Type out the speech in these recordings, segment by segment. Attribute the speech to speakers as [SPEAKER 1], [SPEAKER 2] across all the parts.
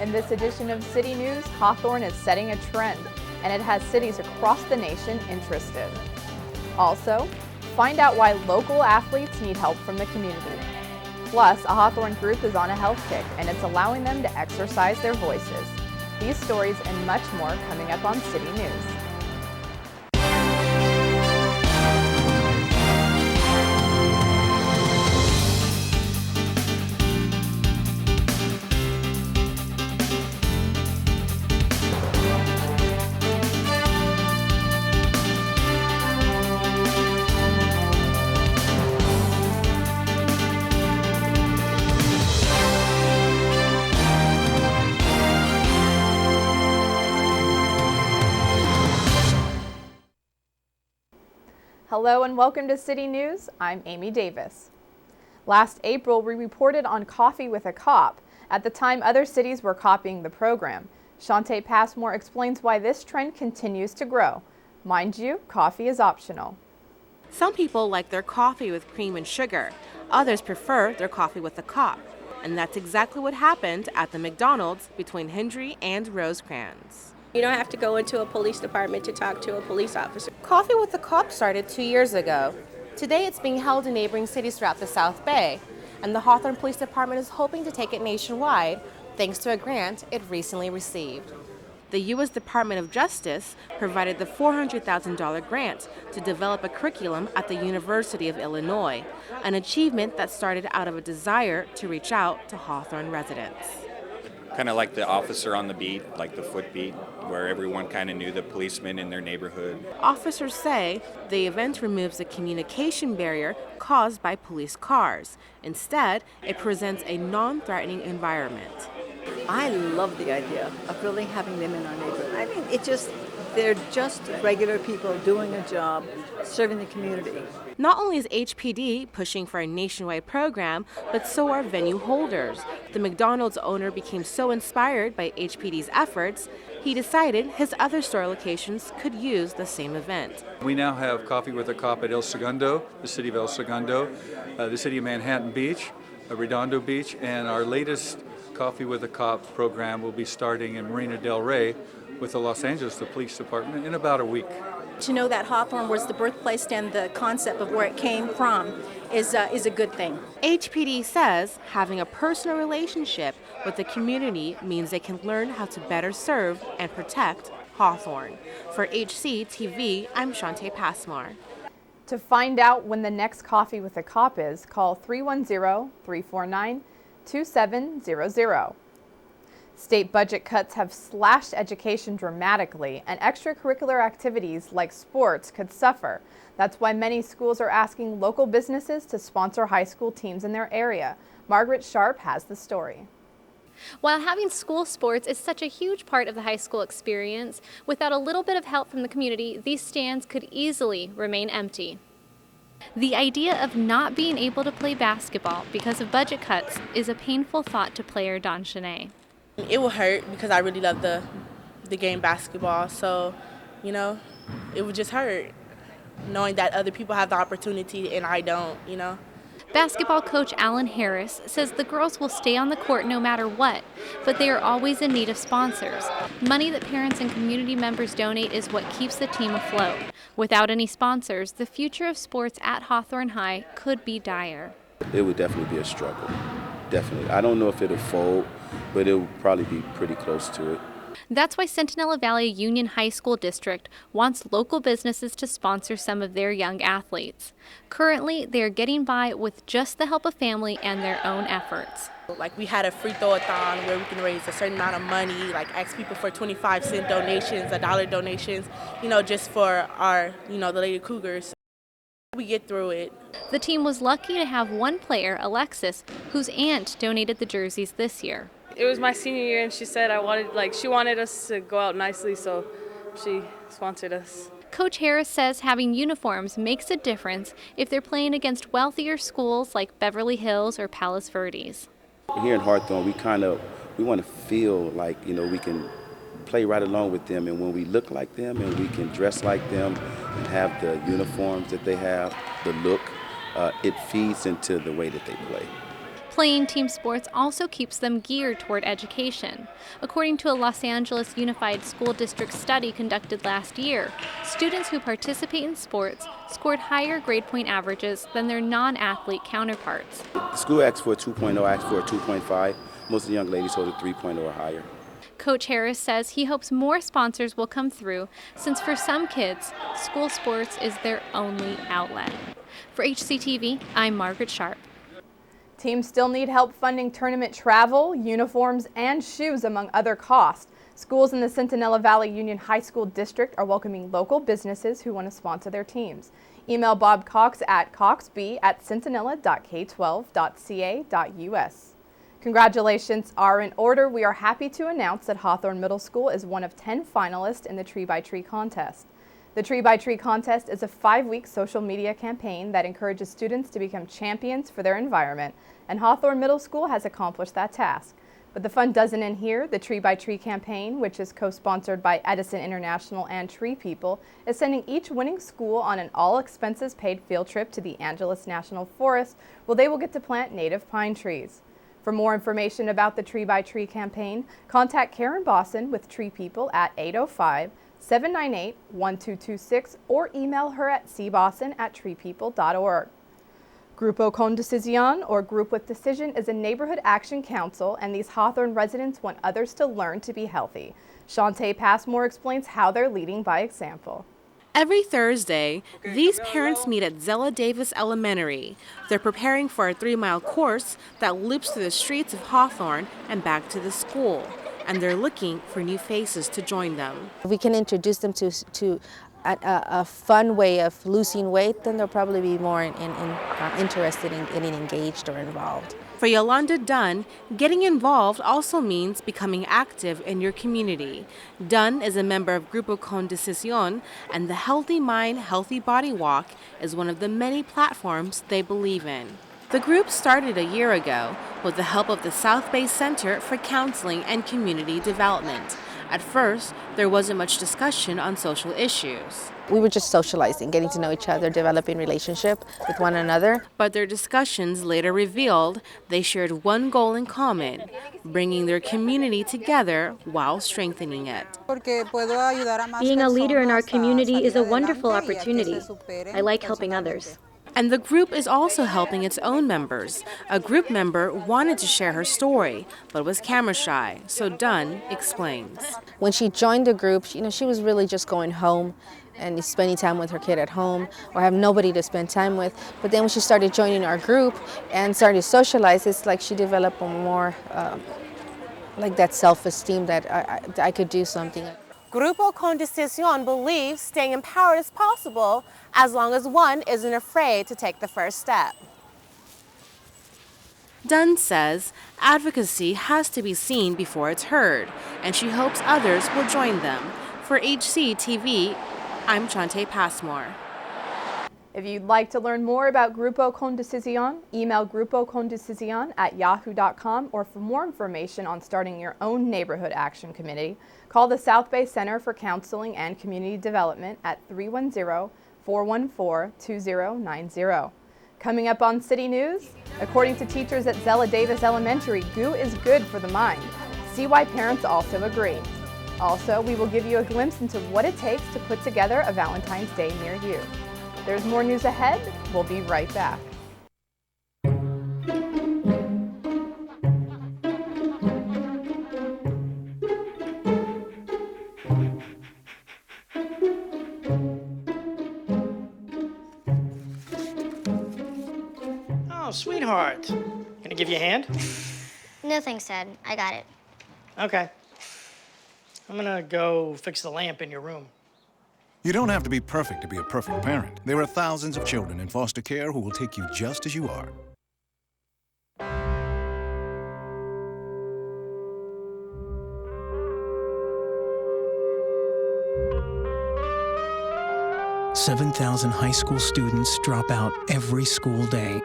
[SPEAKER 1] In this edition of City News, Hawthorne is setting a trend, and it has cities across the nation interested. Also, find out why local athletes need help from the community. Plus, a Hawthorne group is on a health kick, and it's allowing them to exercise their voices. These stories and much more coming up on City News. Hello and welcome to City News. I'm Amy Davis. Last April, we reported on Coffee with a Cop. At the time, other cities were copying the program. Shantae Passmore explains why this trend continues to grow. Mind you, coffee is optional.
[SPEAKER 2] Some people like their coffee with cream and sugar. Others prefer their coffee with a cop. And that's exactly what happened at the McDonald's between Hendry and Rosecrans.
[SPEAKER 3] You don't have to go into a police department to talk to a police officer.
[SPEAKER 2] Coffee with the Cop started 2 years ago. Today it's being held in neighboring cities throughout the South Bay, and the Hawthorne Police Department is hoping to take it nationwide thanks to a grant it recently received. The U.S. Department of Justice provided the $400,000 grant to develop a curriculum at the University of Illinois, an achievement that started out of a desire to reach out to Hawthorne residents.
[SPEAKER 4] Kind of like the officer on the beat, like the foot beat, where everyone kind of knew the policeman in their neighborhood.
[SPEAKER 2] Officers say the event removes the communication barrier caused by police cars. Instead, it presents a non-threatening environment.
[SPEAKER 5] I love the idea of really having them in our neighborhood. I mean, they're just regular people doing a job, serving the community.
[SPEAKER 2] Not only is HPD pushing for a nationwide program, but so are venue holders. The McDonald's owner became so inspired by HPD's efforts, he decided his other store locations could use the same event.
[SPEAKER 6] We now have Coffee with a Cop at El Segundo, the city of El Segundo, the city of Manhattan Beach, Redondo Beach, and our latest Coffee with a Cop program will be starting in Marina del Rey with the Los Angeles Police Department in about a week.
[SPEAKER 7] To know that Hawthorne was the birthplace and the concept of where it came from is a good thing.
[SPEAKER 2] HPD says having a personal relationship with the community means they can learn how to better serve and protect Hawthorne. For HCTV, I'm Shantae Passmore.
[SPEAKER 1] To find out when the next Coffee with a Cop is, call 310-349-2700. State budget cuts have slashed education dramatically, and extracurricular activities like sports could suffer. That's why many schools are asking local businesses to sponsor high school teams in their area. Margaret Sharp has the story.
[SPEAKER 8] While having school sports is such a huge part of the high school experience, without a little bit of help from the community, these stands could easily remain empty. The idea of not being able to play basketball because of budget cuts is a painful thought to player Don Shanae.
[SPEAKER 9] It will hurt because I really love the game basketball, so, it would just hurt knowing that other people have the opportunity and I don't,
[SPEAKER 8] Basketball coach Alan Harris says the girls will stay on the court no matter what, but they are always in need of sponsors. Money that parents and community members donate is what keeps the team afloat. Without any sponsors, the future of sports at Hawthorne High could be dire.
[SPEAKER 10] It would definitely be a struggle. Definitely. I don't know if it'll fold, but it will probably be pretty close to it.
[SPEAKER 8] That's why Centinela Valley Union High School District wants local businesses to sponsor some of their young athletes. Currently, they are getting by with just the help of family and their own efforts.
[SPEAKER 9] Like we had a free throw-a-thon where we can raise a certain amount of money, like ask people for 25-cent donations, $1 donations, just for our, the Lady Cougars. We get through it.
[SPEAKER 8] The team was lucky to have one player, Alexis, whose aunt donated the jerseys this year.
[SPEAKER 11] It was my senior year, and she said she wanted us to go out nicely, so she sponsored us.
[SPEAKER 8] Coach Harris says having uniforms makes a difference if they're playing against wealthier schools like Beverly Hills or Palos Verdes.
[SPEAKER 10] Here in Hawthorne, we want to feel like, we can play right along with them, and when we look like them and we can dress like them and have the uniforms that they have, the look, it feeds into the way that they play.
[SPEAKER 8] Playing team sports also keeps them geared toward education. According to a Los Angeles Unified School District study conducted last year, students who participate in sports scored higher grade point averages than their non-athlete counterparts.
[SPEAKER 10] The school asks for a 2.0, asks for a 2.5. Most of the young ladies hold a 3.0 or higher.
[SPEAKER 8] Coach Harris says he hopes more sponsors will come through, since for some kids, school sports is their only outlet. For HCTV, I'm Margaret Sharp.
[SPEAKER 1] Teams still need help funding tournament travel, uniforms, and shoes, among other costs. Schools in the Centinela Valley Union High School District are welcoming local businesses who want to sponsor their teams. Email Bob Cox at coxb@centinela.k12.ca.us. Congratulations are in order. We are happy to announce that Hawthorne Middle School is one of 10 finalists in the Tree by Tree contest. The Tree by Tree contest is a 5-week social media campaign that encourages students to become champions for their environment, and Hawthorne Middle School has accomplished that task. But the fun doesn't end here. The Tree by Tree campaign, which is co-sponsored by Edison International and Tree People, is sending each winning school on an all-expenses-paid field trip to the Angeles National Forest, where they will get to plant native pine trees. For more information about the Tree by Tree campaign, contact Karen Bosson with Tree People at 805-798-1226 or email her at cbosson@treepeople.org. Grupo Con Decisión, or Group with Decision, is a neighborhood action council, and these Hawthorne residents want others to learn to be healthy. Shantae Passmore explains how they're leading by example.
[SPEAKER 2] Every Thursday, these parents meet at Zella Davis Elementary. They're preparing for a 3-mile course that loops through the streets of Hawthorne and back to the school, and they're looking for new faces to join them.
[SPEAKER 12] If we can introduce them to a fun way of losing weight, then they'll probably be more interested in getting engaged or involved.
[SPEAKER 2] For Yolanda Dunn, getting involved also means becoming active in your community. Dunn is a member of Grupo Con Decisión, and the Healthy Mind, Healthy Body Walk is one of the many platforms they believe in. The group started a year ago with the help of the South Bay Center for Counseling and Community Development. At first, there wasn't much discussion on social issues.
[SPEAKER 12] We were just socializing, getting to know each other, developing relationship with one another.
[SPEAKER 2] But their discussions later revealed they shared one goal in common, bringing their community together while strengthening it.
[SPEAKER 13] Being a leader in our community is a wonderful opportunity. I like helping others.
[SPEAKER 2] And the group is also helping its own members. A group member wanted to share her story, but was camera shy, so Dunn explains.
[SPEAKER 12] When she joined the group, she was really just going home and spending time with her kid at home, or have nobody to spend time with. But then when she started joining our group and started to socialize, it's like she developed a more, like that self-esteem that I could do something.
[SPEAKER 2] Grupo Con Decisión believes staying empowered is possible as long as one isn't afraid to take the first step. Dunn says advocacy has to be seen before it's heard, and she hopes others will join them. For HCTV, I'm Shantae Passmore.
[SPEAKER 1] If you'd like to learn more about Grupo Con Decisión, email grupocondecisión@yahoo.com, or for more information on starting your own neighborhood action committee, call the South Bay Center for Counseling and Community Development at 310-414-2090. Coming up on City News, according to teachers at Zella Davis Elementary, goo is good for the mind. See why parents also agree. Also, we will give you a glimpse into what it takes to put together a Valentine's Day near you. There's more news ahead. We'll be right back.
[SPEAKER 14] Oh, sweetheart. Gonna give you a hand?
[SPEAKER 15] No thanks, Dad. I got it.
[SPEAKER 14] Okay. I'm gonna go fix the lamp in your room.
[SPEAKER 16] You don't have to be perfect to be a perfect parent. There are thousands of children in foster care who will take you just as you are.
[SPEAKER 17] $7,000 high school students drop out every school day.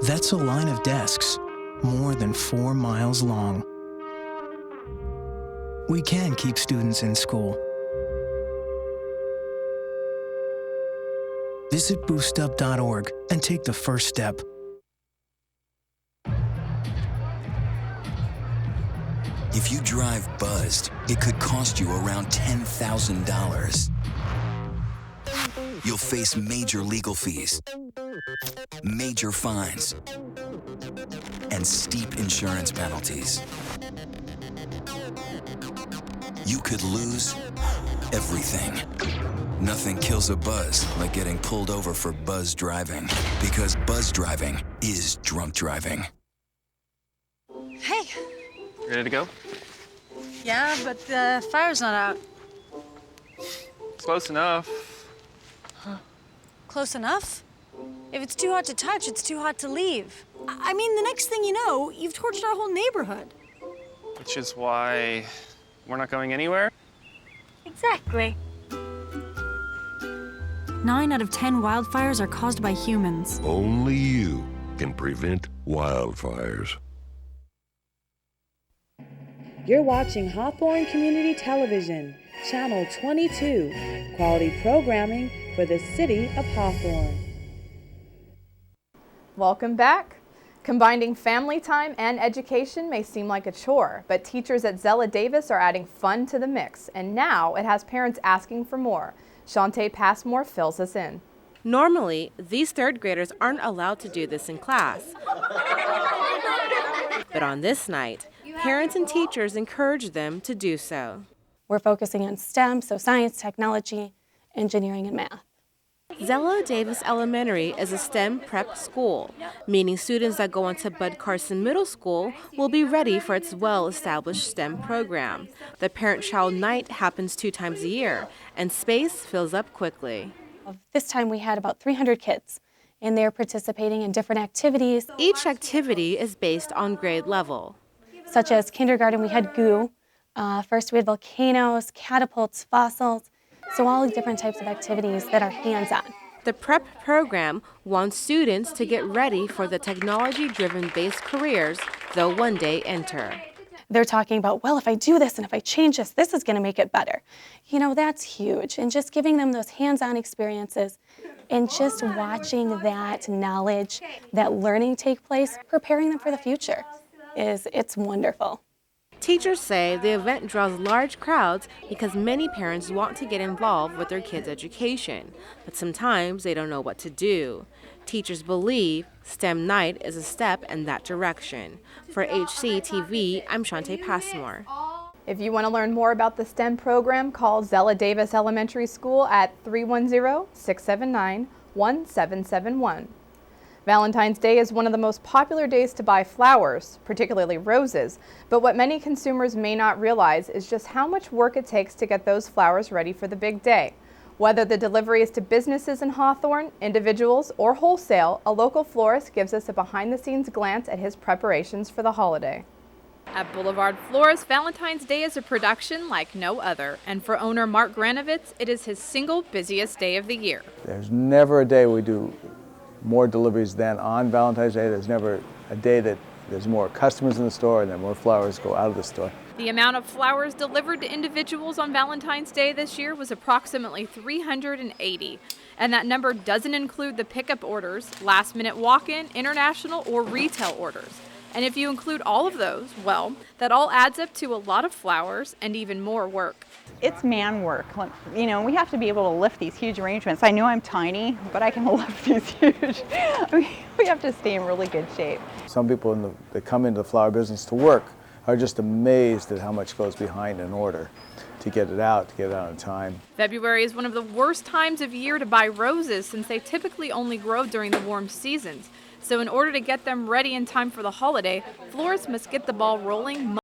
[SPEAKER 17] That's a line of desks, more than 4 miles long. We can keep students in school. Visit boostup.org and take the first step.
[SPEAKER 18] If you drive buzzed, it could cost you around $10,000. You'll face major legal fees, major fines, and steep insurance penalties. You could lose everything. Nothing kills a buzz like getting pulled over for buzz driving, because buzz driving is drunk driving.
[SPEAKER 19] Hey.
[SPEAKER 20] Ready to go?
[SPEAKER 19] Yeah, but the fire's not out.
[SPEAKER 20] Close enough.
[SPEAKER 19] Close enough? If it's too hot to touch, it's too hot to leave. I mean, the next thing you know, you've torched our whole neighborhood.
[SPEAKER 20] Which is why we're not going anywhere?
[SPEAKER 19] Exactly. 9 out of 10 wildfires are caused by humans.
[SPEAKER 21] Only you can prevent wildfires.
[SPEAKER 22] You're watching Hawthorne Community Television, Channel 22, quality programming for the city of Hawthorne.
[SPEAKER 1] Welcome back. Combining family time and education may seem like a chore, but teachers at Zella Davis are adding fun to the mix, and now it has parents asking for more. Shantae Passmore fills us in.
[SPEAKER 2] Normally, these third graders aren't allowed to do this in class. But on this night, parents and teachers encourage them to do so.
[SPEAKER 23] We're focusing on STEM, so science, technology, engineering, and math.
[SPEAKER 2] Zella Davis Elementary is a STEM prep school, meaning students that go into Bud Carson Middle School will be ready for its well-established STEM program. The parent-child night happens 2 times a year, and space fills up quickly.
[SPEAKER 23] This time we had about 300 kids, and they're participating in different activities.
[SPEAKER 2] Each activity is based on grade level.
[SPEAKER 23] Such as kindergarten, we had goo. First, we had volcanoes, catapults, fossils. So all different types of activities that are hands-on.
[SPEAKER 2] The prep program wants students to get ready for the technology-driven based careers they'll one day enter.
[SPEAKER 23] They're talking about, well, if I do this and if I change this, this is going to make it better. You know, that's huge. And just giving them those hands-on experiences and just watching that knowledge, that learning take place, preparing them for the future, it's wonderful.
[SPEAKER 2] Teachers say the event draws large crowds because many parents want to get involved with their kids' education, but sometimes they don't know what to do. Teachers believe STEM Night is a step in that direction. For HCTV, I'm Shantae Passmore.
[SPEAKER 1] If you want to learn more about the STEM program, call Zella Davis Elementary School at 310-679-1771. Valentine's Day is one of the most popular days to buy flowers, particularly roses, but what many consumers may not realize is just how much work it takes to get those flowers ready for the big day. Whether the delivery is to businesses in Hawthorne, individuals, or wholesale, a local florist gives us a behind-the-scenes glance at his preparations for the holiday. At Boulevard Florist, Valentine's Day is a production like no other, and for owner Mark Granovitz, it is his single busiest day of the year.
[SPEAKER 24] There's never a day we do more deliveries than on Valentine's Day. There's never a day that there's more customers in the store and then more flowers go out of the store.
[SPEAKER 1] The amount of flowers delivered to individuals on Valentine's Day this year was approximately 380. And that number doesn't include the pickup orders, last-minute walk-in, international, or retail orders. And if you include all of those, well, that all adds up to a lot of flowers and even more work.
[SPEAKER 25] It's man work. You know, we have to be able to lift these huge arrangements. I know I'm tiny, but I can lift these huge. We have to stay in really good shape.
[SPEAKER 24] Some people that come into the flower business to work are just amazed at how much goes behind an order to get it out on time.
[SPEAKER 1] February is one of the worst times of year to buy roses since they typically only grow during the warm seasons. So in order to get them ready in time for the holiday, florists must get the ball rolling